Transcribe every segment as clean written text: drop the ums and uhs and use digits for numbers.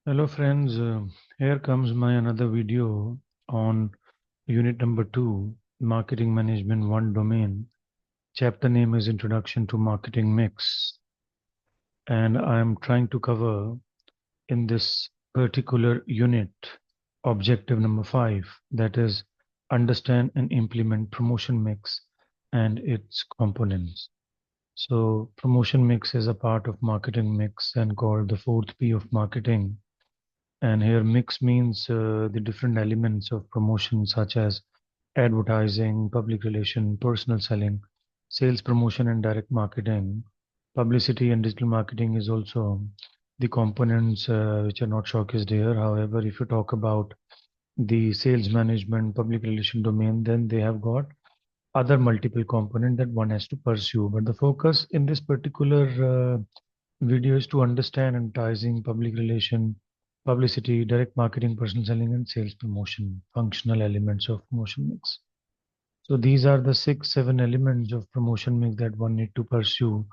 Hello friends, here comes my another video on unit number 2, Marketing Management 1 Domain. Chapter name is Introduction to Marketing Mix, and I am trying to cover in this particular unit objective number 5, that is understand and implement promotion mix and its components. So promotion mix is a part of marketing mix and called the fourth P of marketing. And here mix means the different elements of promotion such as advertising, public relation, personal selling, sales promotion and direct marketing. Publicity and digital marketing is also the components which are not showcased here. However, if you talk about the sales management, public relation domain, then they have got other multiple component that one has to pursue. But the focus in this particular video is to understand advertising, public relation, publicity, direct marketing, personal selling, and sales promotion, functional elements of promotion mix. So these are the six, seven elements of promotion mix that one need to pursue.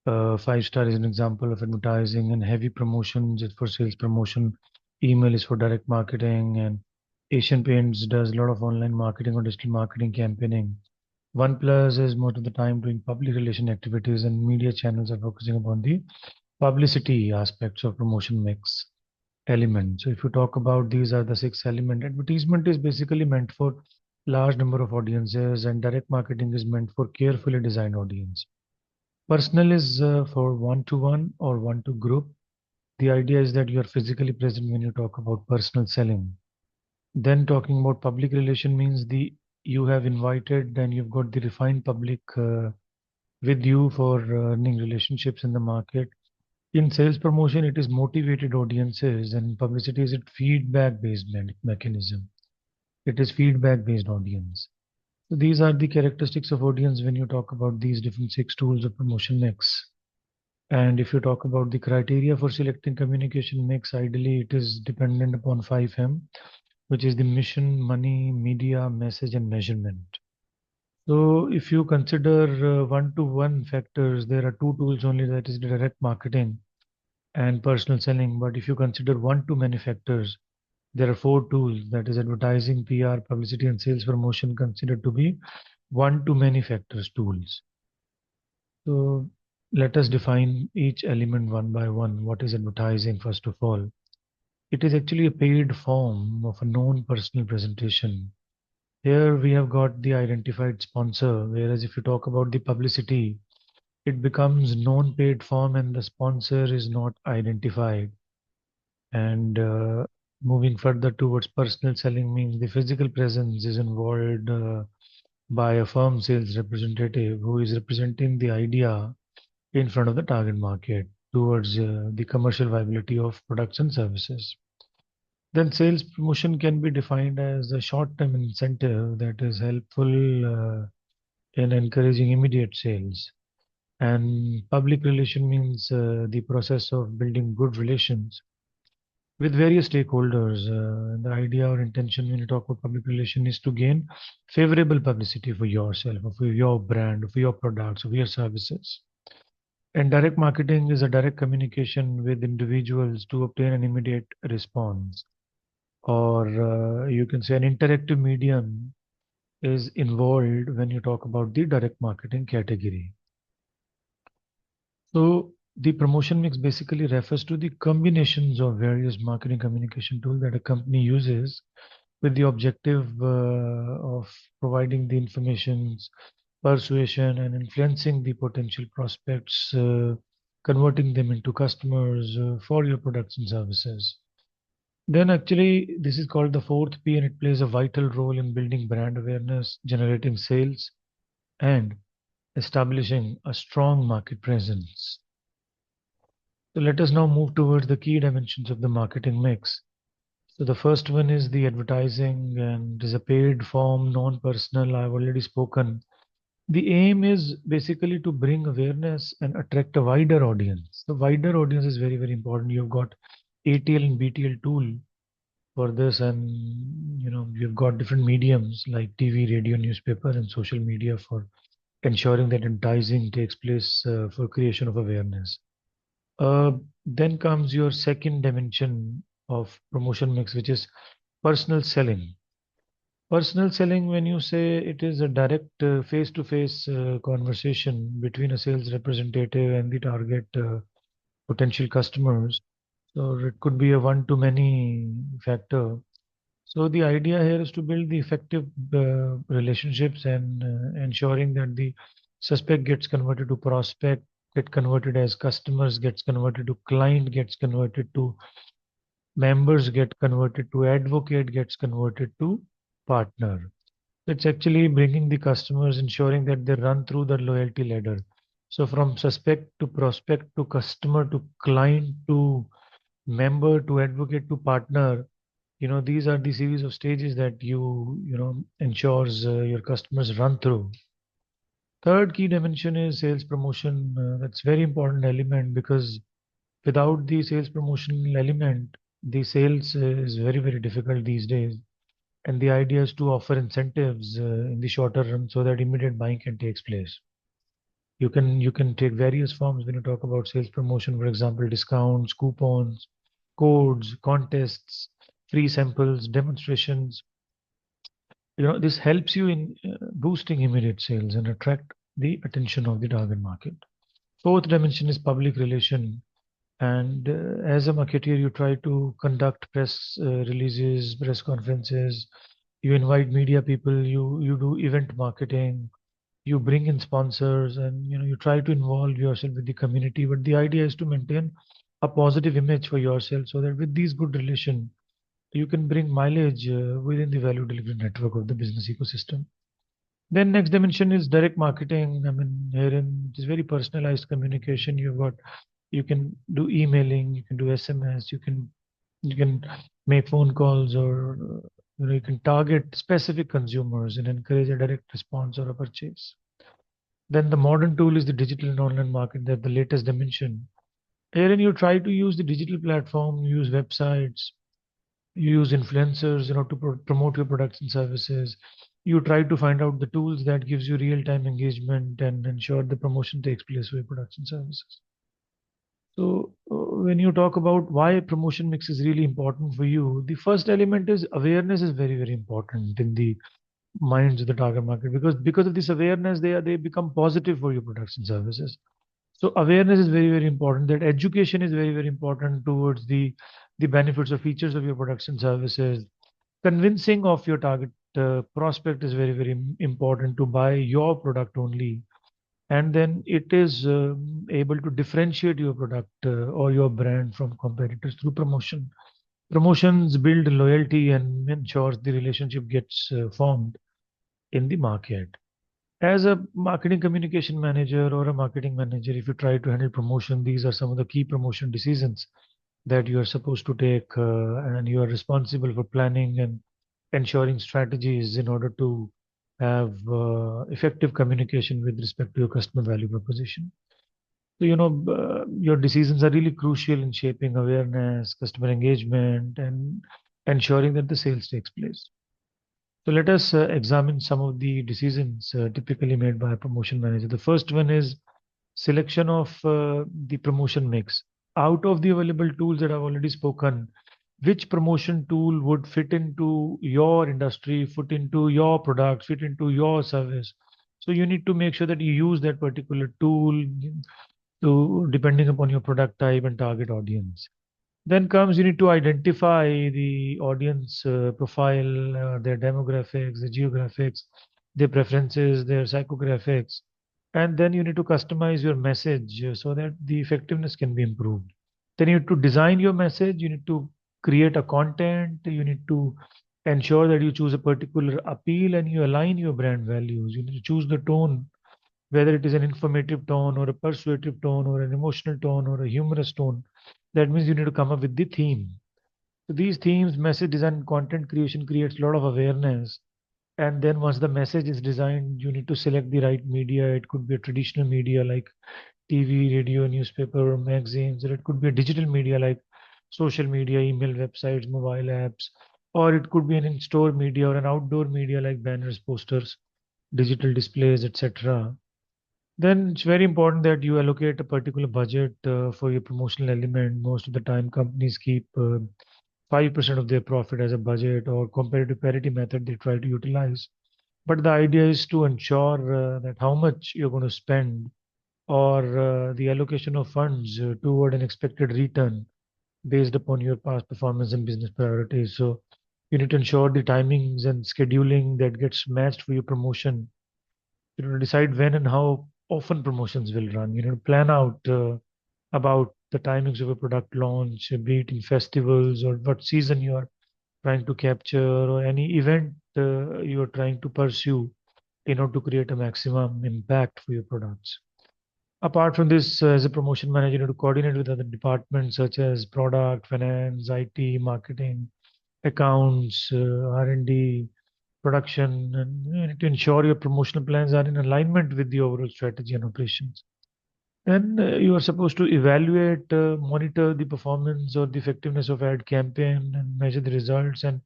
Five-star is an example of advertising, and heavy promotions is for sales promotion. Email is for direct marketing, and Asian Paints does a lot of online marketing or digital marketing campaigning. OnePlus is most of the time doing public relation activities, and media channels are focusing upon the publicity aspects of promotion mix element. So if you talk about these are the six element, advertisement is basically meant for large number of audiences, and direct marketing is meant for carefully designed audience. Personal is for one-to-one or one-to-group. The idea is that you are physically present when you talk about personal selling. Then talking about public relation means the you have invited and you've got the refined public with you for earning relationships in the market. In sales promotion, it is motivated audiences, and in publicity is it feedback based mechanism. It is feedback based audience. So these are the characteristics of audience when you talk about these different six tools of promotion mix. And if you talk about the criteria for selecting communication mix, ideally it is dependent upon 5M, which is the mission, money, media, message, and measurement. So if you consider one-to-one factors, there are two tools only, that is direct marketing and personal selling. But if you consider one-to-many factors, there are four tools, that is advertising, PR, publicity, and sales promotion considered to be one-to-many factors tools. So let us define each element one by one. What is advertising, first of all? It is actually a paid form of a known personal presentation. Here we have got the identified sponsor, whereas if you talk about the publicity, it becomes known paid form and the sponsor is not identified. And moving further towards personal selling means the physical presence is involved by a firm sales representative who is representing the idea in front of the target market towards the commercial viability of products and services. Then sales promotion can be defined as a short-term incentive that is helpful in encouraging immediate sales. And public relation means the process of building good relations with various stakeholders. The idea or intention when you talk about public relation is to gain favorable publicity for yourself, or for your brand, or for your products, or for your services. And direct marketing is a direct communication with individuals to obtain an immediate response. Or you can say an interactive medium is involved when you talk about the direct marketing category. So the promotion mix basically refers to the combinations of various marketing communication tools that a company uses with the objective of providing the informations, persuasion, and influencing the potential prospects, converting them into customers for your products and services. Then actually, this is called the fourth P, and it plays a vital role in building brand awareness, generating sales, and establishing a strong market presence. So let us now move towards the key dimensions of the marketing mix. So the first one is the advertising, and it is a paid form, non-personal. I've already spoken. The aim is basically to bring awareness and attract a wider audience. The wider audience is very, very important. You've got ATL and BTL tool for this, and you've got different mediums like TV, radio, newspaper, and social media for ensuring that advertising takes place for creation of awareness. Uh, then comes your second dimension, of promotion mix, which is personal selling. Personal selling, when you say it is a direct face-to-face conversation between a sales representative and the target potential customers. So it could be a one-to-many factor. So the idea here is to build the effective relationships and ensuring that the suspect gets converted to prospect, get converted as customers, gets converted to client, gets converted to members, get converted to advocate, gets converted to partner. It's actually bringing the customers, ensuring that they run through the loyalty ladder. So from suspect to prospect to customer to client to member to advocate to partner, these are the series of stages that ensures your customers run through. Third key dimension is sales promotion. That's very important element because without the sales promotion element, the sales is very, very difficult these days. And the idea is to offer incentives in the shorter run so that immediate buying can take place. You can take various forms when you talk about sales promotion, for example, discounts, coupons, codes, contests, free samples, demonstrations. This helps you in boosting immediate sales and attract the attention of the target market. Fourth dimension is public relation. And as a marketer, you try to conduct press releases, press conferences. You invite media people. You do event marketing. You bring in sponsors, and you try to involve yourself with the community. But the idea is to maintain a positive image for yourself, so that with these good relation, you can bring mileage within the value delivery network of the business ecosystem. Then next dimension is direct marketing. I mean, herein it is very personalized communication. You can do emailing, you can do SMS, you can make phone calls, or you can target specific consumers and encourage a direct response or a purchase. Then the modern tool is the digital and online market. That the latest dimension. Herein you try to use the digital platform, use websites, you use influencers, to promote your products and services. You try to find out the tools that gives you real-time engagement and ensure the promotion takes place for your products and services. So, when you talk about why promotion mix is really important for you, the first element is awareness is very, very important in the minds of the target market because of this awareness, they become positive for your products and services. So awareness is very, very important. That education is very, very important towards the benefits or features of your products and services. Convincing of your target prospect is very, very important to buy your product only, and then it is able to differentiate your product or your brand from competitors through promotion. Promotions build loyalty and ensures the relationship gets formed in the market. As a marketing communication manager or a marketing manager, if you try to handle promotion, these are some of the key promotion decisions that you are supposed to take, and you are responsible for planning and ensuring strategies in order to have effective communication with respect to your customer value proposition. So, your decisions are really crucial in shaping awareness, customer engagement, and ensuring that the sales takes place. So let us examine some of the decisions typically made by a promotion manager. The first one is selection of the promotion mix. Out of the available tools that I've already spoken, which promotion tool would fit into your industry, fit into your product, fit into your service? So you need to make sure that you use that particular tool to depending upon your product type and target audience. Then comes you need to identify the audience profile, their demographics, the geographics, their preferences, their psychographics, and then you need to customize your message so that the effectiveness can be improved. Then you need to design your message. You need to create a content. You need to ensure that you choose a particular appeal and you align your brand values. You need to choose the tone, whether it is an informative tone or a persuasive tone or an emotional tone or a humorous tone. That means you need to come up with the theme. So these themes, message design, and content creation creates a lot of awareness. And then once the message is designed, you need to select the right media. It could be a traditional media like TV, radio, newspaper, magazines, or it could be a digital media like social media, email, websites, mobile apps, or it could be an in-store media or an outdoor media like banners, posters, digital displays, etc. Then it's very important that you allocate a particular budget for your promotional element. Most of the time, companies keep 5% of their profit as a budget, or comparative parity method they try to utilize. But the idea is to ensure that how much you're going to spend, or the allocation of funds toward an expected return based upon your past performance and business priorities. So you need to ensure the timings and scheduling that gets matched for your promotion. You know, decide when and how often promotions will run. You know, plan out about the timings of a product launch, be it in festivals or what season you are trying to capture, or any event you are trying to pursue in order to create a maximum impact for your products. Apart from this, as a promotion manager, you need to coordinate with other departments such as product, finance, IT, marketing, accounts, R&D, production, and you need to ensure your promotional plans are in alignment with the overall strategy and operations. And you are supposed to evaluate, monitor the performance or the effectiveness of ad campaign, and measure the results, and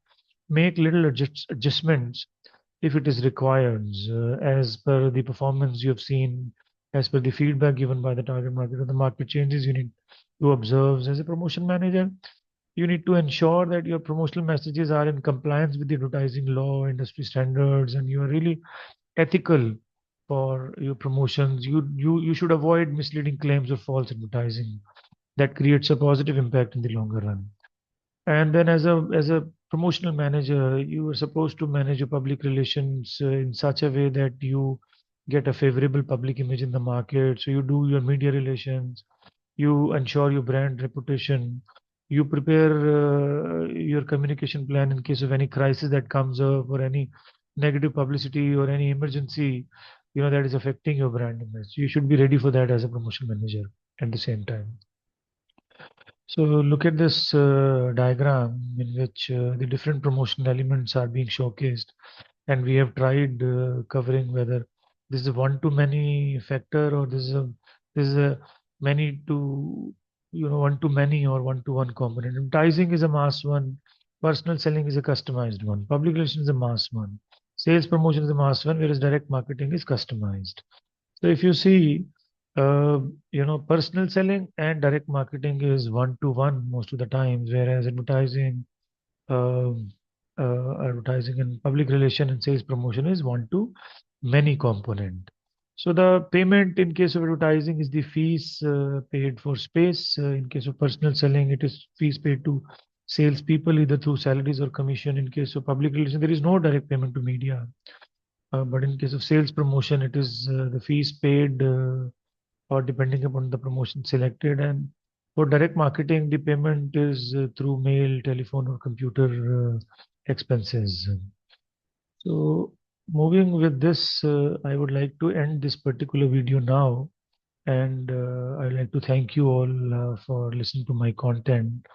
make little adjustments if it is required, as per the performance you have seen, as per the feedback given by the target market or the market changes you need to observe. As a promotion manager, you need to ensure that your promotional messages are in compliance with the advertising law, industry standards, and you are really ethical for your promotions. You should avoid misleading claims or false advertising that creates a positive impact in the longer run. And then as a promotional manager, you are supposed to manage your public relations in such a way that you get a favorable public image in the market. So you do your media relations, you ensure your brand reputation, you prepare your communication plan in case of any crisis that comes up, or any negative publicity or any emergency, that is affecting your brand image. You should be ready for that as a promotion manager at the same time. So look at this diagram in which the different promotional elements are being showcased, and we have tried covering whether this is a one-to-many factor, or this is a many to one-to-many or one-to-one component. Advertising is a mass one, personal selling is a customized one, public relations is a mass one, sales promotion is a mass one, whereas direct marketing is customized. So if you see, personal selling and direct marketing is one to one most of the times, whereas um, advertising and public relation and sales promotion is one to many component. So the payment in case of advertising is the fees paid for space. In case of personal selling, it is fees paid to salespeople either through salaries or commission. In case of public relation, there is no direct payment to media. But in case of sales promotion, it is the fees paid or depending upon the promotion selected. And for direct marketing, the payment is through mail, telephone, or computer expenses. So, moving with this, I would like to end this particular video now. And I'd like to thank you all for listening to my content.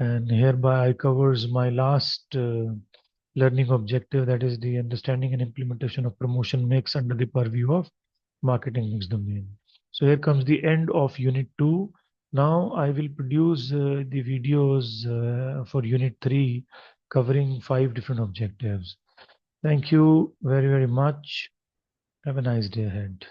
And hereby I covers my last learning objective, that is the understanding and implementation of promotion mix under the purview of marketing mix domain. So here comes the end of unit 2. Now I will produce the videos for unit 3 covering 5 different objectives. Thank you very, very much. Have a nice day ahead.